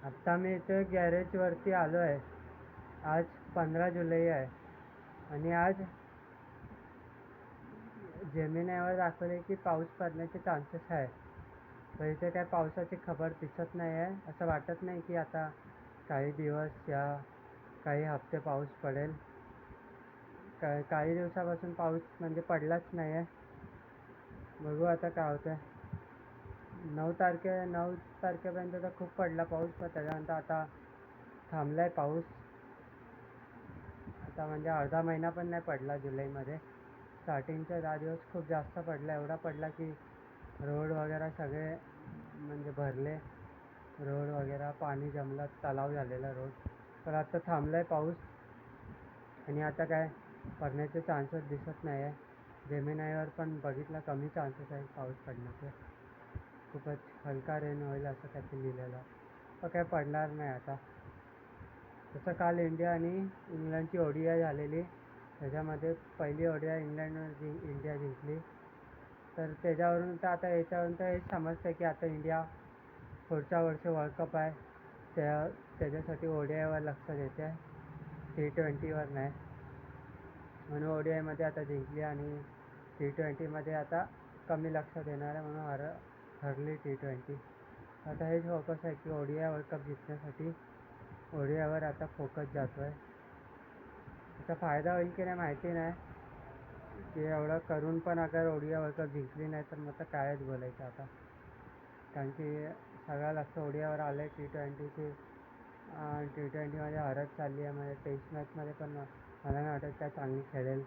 आत्ता मी इथे गॅरेजवरती आलो आहे. आज 15 जुलै आहे आणि आज जेमिनायवर दाखवले की पाऊस पडण्याचे चान्सेस आहे. तर इथे काय पावसाची खबर दिसत नाही आहे. असं वाटत नाही की आता काही दिवस या काही हप्ते पाऊस पडेल. काही दिवसापासून पाऊस म्हणजे पडलाच नाही आहे. बघू आता काय होतं. 9 तारखेपर्यंत तर खूप पडला पाऊस, पण त्याच्यानंतर आता थांबला आहे पाऊस. आता म्हणजे अर्धा महिना पण नाही पडला जुलैमध्ये. स्टार्टिंगचे 10 दिवस खूप जास्त पडला, एवढा पडला की रोड वगैरे सगळे म्हणजे भरले. रोड वगैरे पाणी जमलं, तलाव झालेला रोड. पण आता थांबला आहे पाऊस आणि आता काय पडण्याचे चान्सेस दिसत नाही आहे. जेमिनायवर पण बघितलं कमी चान्सेस आहे पाऊस पडण्याचे. खूपच हलका रेन होईल असं त्याचे लिहिलेलं, पण काय पडणार नाही आता. तसं काल इंडिया आणि इंग्लंडची ODI झालेली. त्याच्यामध्ये पहिली ODI इंग्लंडवर इंडिया जिंकली. तर त्याच्यावरून तर आता याच्यावरून तर हेच समजतं की आता इंडिया पुढच्या वर्षी वर्ल्ड कप आहे त्याच्यासाठी ODIवर लक्ष देते आहे, T20वर नाही. म्हणून ODIमध्ये आता जिंकली आणि T20मध्ये आता कमी लक्ष देणार आहे, म्हणून हरली T20. आता हेच फोकस आहे की ODI वर्ल्ड कप जिंकण्यासाठी ODIवर आता फोकस जातो आहे. त्याचा फायदा होईल की नाही माहिती नाही, की एवढं करून पण अगर ODI वर्ल्ड कप जिंकली नाही तर मग तर कायच बोलायचं आता. कारण की सगळं लक्ष ODIवर आलं आहे. T20मध्ये हरत चालली आहे. म्हणजे टेस्ट मॅचमध्ये पण मला नाही वाटत काय चांगली खेळेल.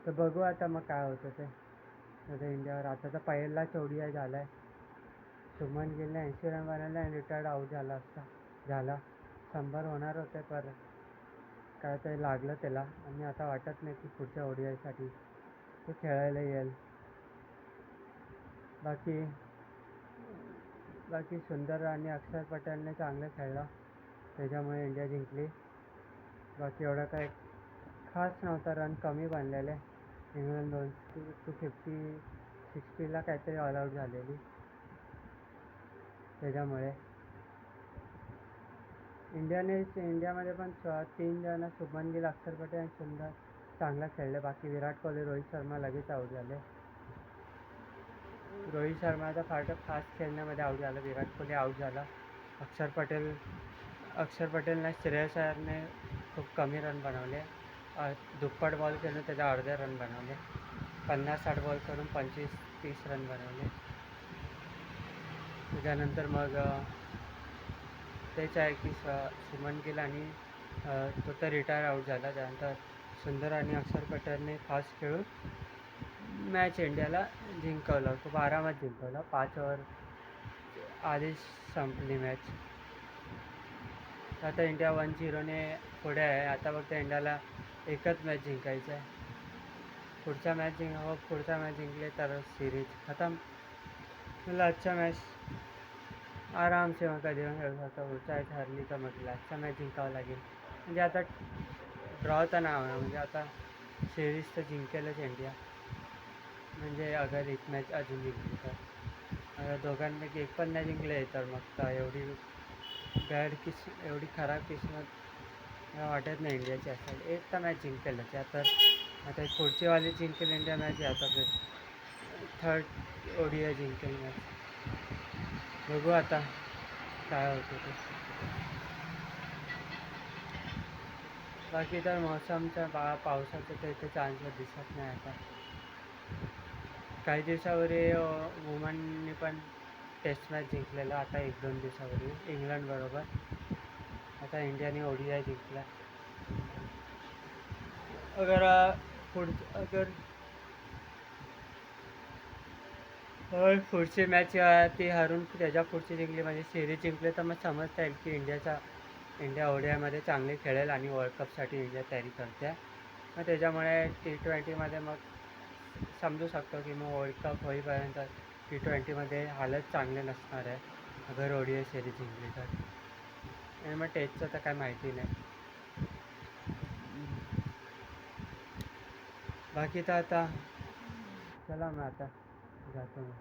तर बघू आता मग काय होतं ते. आता इंडियावर आता तर पहिलाच ODI झाला आहे. शुभमन गिलने 80 रन बनवले आणि रिटायर्ड आऊट झाला. 100 होणार होते, पण काय ते लागलं त्याला आणि आता वाटत नाही की पुढच्या ODIसाठी ते खेळायला येईल. बाकी सुंदर आणि अक्षर पटेलने चांगलं खेळलं, त्याच्यामुळे इंडिया जिंकली. बाकी एवढं काय खास नव्हता, रन कमी बनलेले. इंग्लंड 250-60ला काहीतरी ऑल आऊट झालेली. त्याच्यामुळे इंडियामध्ये पण 3 जण शुभमन गिल, अक्षर पटेल आणि सुंदर चांगला खेळले. बाकी विराट कोहली, रोहित शर्मा लगेच आऊट झाले. रोहित शर्मा तर फास्ट खेळण्यामध्ये आऊट झाला. विराट कोहली आऊट झाला. अक्षर पटेलने, श्रेयस अय्यरने खूप कमी रन बनवले. दुप्पट बॉल करून त्याच्या अर्धे रन बनवले. 50-60 बॉल करून 25-30 रन बनवले. त्याच्यानंतर मग तेच आहे की शुभमन गिल आणि तो तर रिटायर आऊट झाला. त्यानंतर सुंदर आणि अक्षर पटेलने फास्ट खेळून मॅच इंडियाला जिंकवलं. खूप आरामात जिंकवलं. 5 ओव्हर आधीच संपली मॅच. आता इंडिया 1-0ने पुढे आहे. आता फक्त इंडियाला एकच मॅच जिंकायचं आहे. पुढचा मॅच जिंकले तर सिरीज खतम. मला आजचा मॅच आराम से मग कधी पण खेळू शकतो. पुढच्या मॅच हरली तर मग आजचा मॅच जिंकावं लागेल. म्हणजे आता ड्रॉ तर नाही होणार, म्हणजे आता सिरीज तर जिंकेलच इंडिया. म्हणजे अगर एक मॅच अजून जिंकली तर, दोघांपैकी एक पण नाही जिंकले तर मग तर एवढी खराब किस्मत वाटत नाही इंडियाची असेल. एक तर मॅच जिंकेलच. तर आता पुढची वाली जिंकेल इंडिया मॅच, आता थर्ड ODI जिंकेल मॅच. बघू आता काय होतं ते. बाकी तर मौसमच्या पावसाचं तर इथे चान्सेस दिसत नाही आता. काही दिवसापूर्वी वुमननी पण टेस्ट मॅच जिंकलेला, आता 1-2 दिवसापूर्वी इंग्लंड बरोबर. आता इंडियाने ODI जिंकला. अगर पुढची मॅच ती हरून त्याच्या पुढची जिंकली म्हणजे सिरीज जिंकली तर मग समजता येईल की इंडिया ODIमध्ये चांगली खेळेल आणि वर्ल्ड कपसाठी इंडिया तयारी करते. मग त्याच्यामुळे T20मध्ये मग समजू शकतो की मग वर्ल्ड कप होईपर्यंत T20मध्ये हालत चांगले नसणार आहे अगर ODI सिरीज जिंकली तर. आणि मग टेस्टचं तर काय माहिती नाही. बाकी तर आता चला मग आता जातो मग.